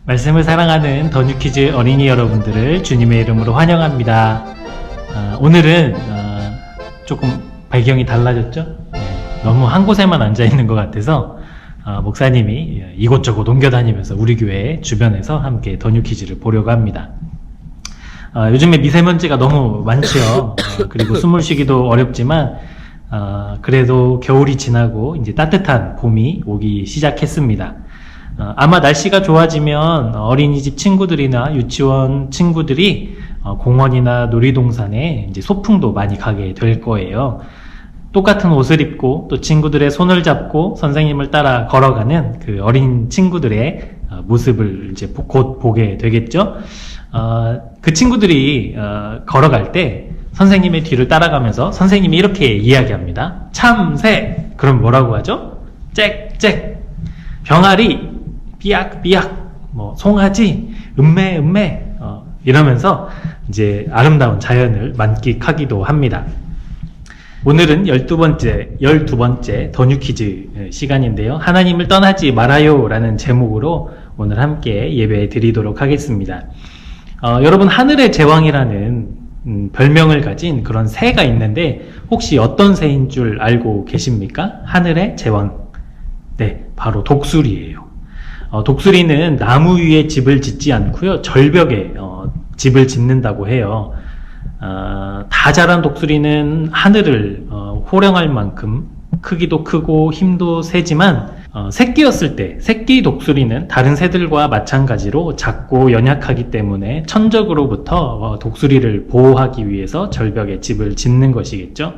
말씀을 사랑하는 더뉴키즈 어린이 여러분들을 주님의 이름으로 환영합니다. 오늘은 조금 배경이 달라졌죠? 너무 한 곳에만 앉아있는 것 같아서 목사님이 이곳저곳 옮겨다니면서 우리 교회 주변에서 함께 더뉴키즈를 보려고 합니다. 요즘에 미세먼지가 너무 많지요. 그리고 숨을 쉬기도 어렵지만 그래도 겨울이 지나고 이제 따뜻한 봄이 오기 시작했습니다. 아마 날씨가 좋아지면 어린이집 친구들이나 유치원 친구들이 공원이나 놀이동산에 이제 소풍도 많이 가게 될 거예요. 똑같은 옷을 입고 또 친구들의 손을 잡고 선생님을 따라 걸어가는 그 어린 친구들의 모습을 이제 곧 보게 되겠죠. 그 친구들이 걸어갈 때 선생님의 뒤를 따라가면서 선생님이 이렇게 이야기합니다. 참새! 그럼 뭐라고 하죠? 짹짹! 병아리! 삐약삐약! 송아지! 음메! 이러면서 이제 아름다운 자연을 만끽하기도 합니다. 오늘은 12번째 더뉴키즈 시간인데요. 하나님을 떠나지 말아요 라는 제목으로 오늘 함께 예배 드리도록 하겠습니다. 여러분, 하늘의 제왕이라는 별명을 가진 그런 새가 있는데 혹시 어떤 새인 줄 알고 계십니까? 하늘의 제왕. 네, 바로 독수리예요. 독수리는 나무 위에 집을 짓지 않고요. 절벽에 집을 짓는다고 해요. 다 자란 독수리는 하늘을 호령할 만큼 크기도 크고 힘도 세지만 새끼였을 때 새끼 독수리는 다른 새들과 마찬가지로 작고 연약하기 때문에 천적으로부터 독수리를 보호하기 위해서 절벽에 집을 짓는 것이겠죠.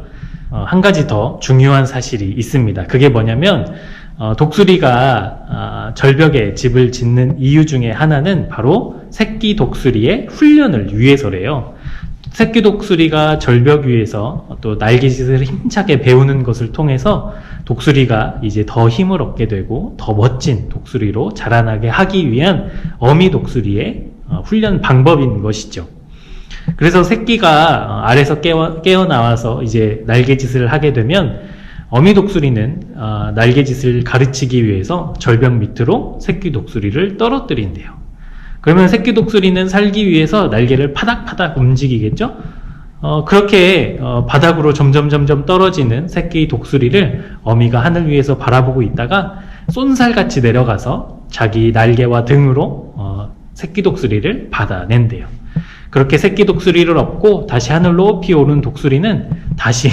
한 가지 더 중요한 사실이 있습니다. 그게 뭐냐면 독수리가 절벽에 집을 짓는 이유 중에 하나는 바로 새끼 독수리의 훈련을 위해서래요. 새끼 독수리가 절벽 위에서 또 날개짓을 힘차게 배우는 것을 통해서 독수리가 이제 더 힘을 얻게 되고 더 멋진 독수리로 자라나게 하기 위한 어미 독수리의 훈련 방법인 것이죠. 그래서 새끼가 알에서 깨어나와서 이제 날개짓을 하게 되면 어미 독수리는 날개짓을 가르치기 위해서 절벽 밑으로 새끼 독수리를 떨어뜨린대요. 그러면 새끼 독수리는 살기 위해서 날개를 파닥파닥 움직이겠죠? 그렇게 바닥으로 점점 떨어지는 새끼 독수리를 어미가 하늘 위에서 바라보고 있다가 쏜살같이 내려가서 자기 날개와 등으로 새끼 독수리를 받아낸대요. 그렇게 새끼 독수리를 얻고 다시 하늘로 높이 오른 독수리는 다시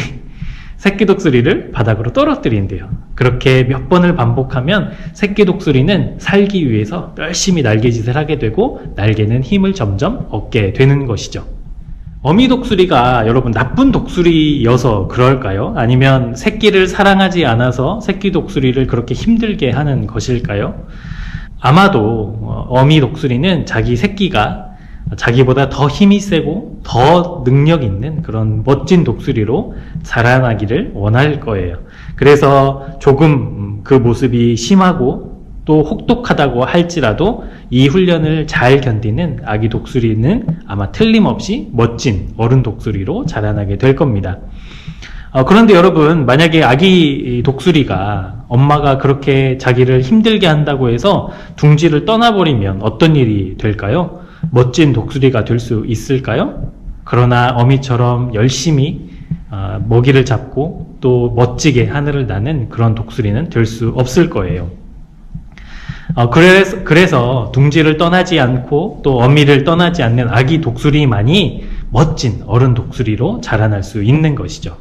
새끼 독수리를 바닥으로 떨어뜨린대요. 그렇게 몇 번을 반복하면 새끼 독수리는 살기 위해서 열심히 날개짓을 하게 되고 날개는 힘을 점점 얻게 되는 것이죠. 어미 독수리가 여러분 나쁜 독수리여서 그럴까요? 아니면 새끼를 사랑하지 않아서 새끼 독수리를 그렇게 힘들게 하는 것일까요? 아마도 어미 독수리는 자기 새끼가 자기보다 더 힘이 세고 더 능력 있는 그런 멋진 독수리로 자라나기를 원할 거예요. 그래서 조금 그 모습이 심하고 또 혹독하다고 할지라도 이 훈련을 잘 견디는 아기 독수리는 아마 틀림없이 멋진 어른 독수리로 자라나게 될 겁니다. 그런데 여러분, 만약에 아기 독수리가 엄마가 그렇게 자기를 힘들게 한다고 해서 둥지를 떠나버리면 어떤 일이 될까요? 멋진 독수리가 될 수 있을까요? 그러나 어미처럼 열심히 먹이를 잡고 또 멋지게 하늘을 나는 그런 독수리는 될 수 없을 거예요. 그래서 둥지를 떠나지 않고 또 어미를 떠나지 않는 아기 독수리만이 멋진 어른 독수리로 자라날 수 있는 것이죠.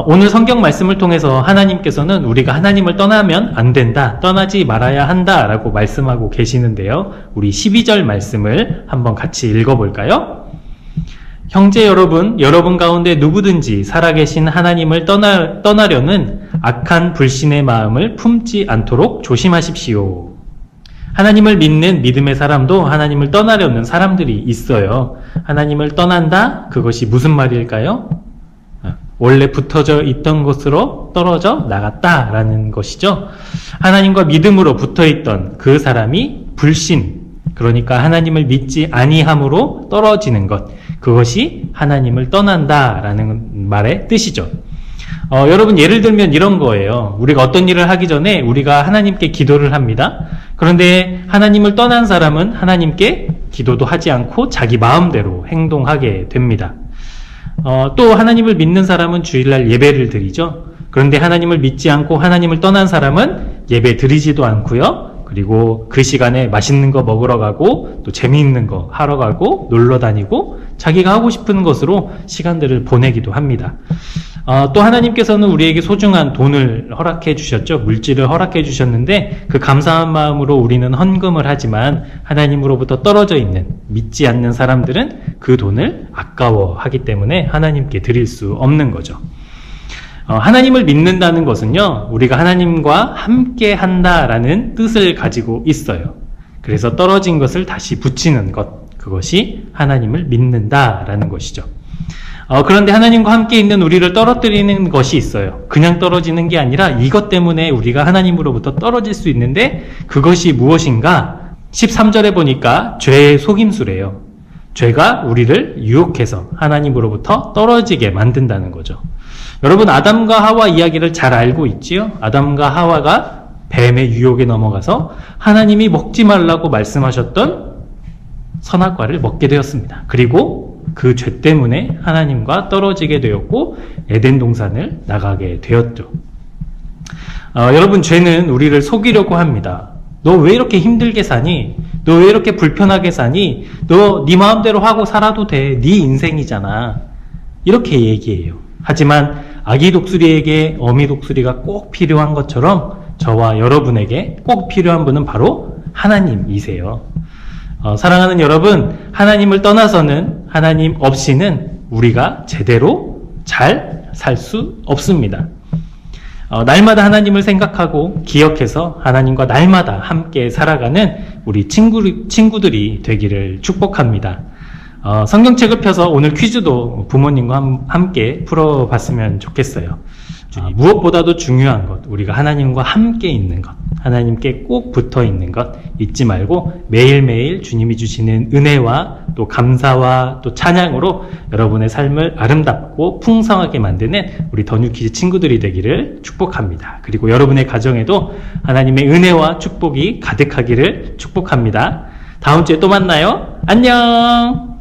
오늘 성경 말씀을 통해서 하나님께서는 우리가 하나님을 떠나면 안 된다, 떠나지 말아야 한다 라고 말씀하고 계시는데요. 우리 12절 말씀을 한번 같이 읽어볼까요? 형제 여러분 가운데 누구든지 살아계신 하나님을 떠나려는 악한 불신의 마음을 품지 않도록 조심하십시오. 하나님을 믿는 믿음의 사람도 하나님을 떠나려는 사람들이 있어요. 하나님을 떠난다? 그것이 무슨 말일까요? 원래 붙어져 있던 곳으로 떨어져 나갔다라는 것이죠. 하나님과 믿음으로 붙어있던 그 사람이 불신, 그러니까 하나님을 믿지 아니함으로 떨어지는 것, 그것이 하나님을 떠난다라는 말의 뜻이죠. 여러분 예를 들면 이런 거예요. 우리가 어떤 일을 하기 전에 우리가 하나님께 기도를 합니다. 그런데 하나님을 떠난 사람은 하나님께 기도도 하지 않고 자기 마음대로 행동하게 됩니다. 또 하나님을 믿는 사람은 주일날 예배를 드리죠. 그런데 하나님을 믿지 않고 하나님을 떠난 사람은 예배 드리지도 않고요. 그리고 그 시간에 맛있는 거 먹으러 가고 또 재미있는 거 하러 가고 놀러 다니고 자기가 하고 싶은 것으로 시간들을 보내기도 합니다. 또 하나님께서는 우리에게 소중한 돈을 허락해 주셨죠. 물질을 허락해 주셨는데 그 감사한 마음으로 우리는 헌금을 하지만 하나님으로부터 떨어져 있는 믿지 않는 사람들은 그 돈을 아까워하기 때문에 하나님께 드릴 수 없는 거죠. 하나님을 믿는다는 것은요, 우리가 하나님과 함께 한다라는 뜻을 가지고 있어요. 그래서 떨어진 것을 다시 붙이는 것, 그것이 하나님을 믿는다라는 것이죠. 그런데 하나님과 함께 있는 우리를 떨어뜨리는 것이 있어요. 그냥 떨어지는 게 아니라 이것 때문에 우리가 하나님으로부터 떨어질 수 있는데 그것이 무엇인가? 13절에 보니까 죄의 속임수래요. 죄가 우리를 유혹해서 하나님으로부터 떨어지게 만든다는 거죠. 여러분, 아담과 하와 이야기를 잘 알고 있지요? 아담과 하와가 뱀의 유혹에 넘어가서 하나님이 먹지 말라고 말씀하셨던 선악과를 먹게 되었습니다. 그리고 그 죄 때문에 하나님과 떨어지게 되었고 에덴 동산을 나가게 되었죠. 여러분, 죄는 우리를 속이려고 합니다. 너 왜 이렇게 힘들게 사니? 너 왜 이렇게 불편하게 사니? 너 네 마음대로 하고 살아도 돼. 네 인생이잖아. 이렇게 얘기해요. 하지만 아기 독수리에게 어미 독수리가 꼭 필요한 것처럼 저와 여러분에게 꼭 필요한 분은 바로 하나님이세요. 사랑하는 여러분, 하나님을 떠나서는, 하나님 없이는 우리가 제대로 잘 살 수 없습니다. 날마다 하나님을 생각하고 기억해서 하나님과 날마다 함께 살아가는 우리 친구들이 되기를 축복합니다. 성경책을 펴서 오늘 퀴즈도 부모님과 함께 풀어봤으면 좋겠어요. 무엇보다도 중요한 것, 우리가 하나님과 함께 있는 것, 하나님께 꼭 붙어 있는 것 잊지 말고 매일매일 주님이 주시는 은혜와 또 감사와 또 찬양으로 여러분의 삶을 아름답고 풍성하게 만드는 우리 더 뉴키즈 친구들이 되기를 축복합니다. 그리고 여러분의 가정에도 하나님의 은혜와 축복이 가득하기를 축복합니다. 다음 주에 또 만나요. 안녕!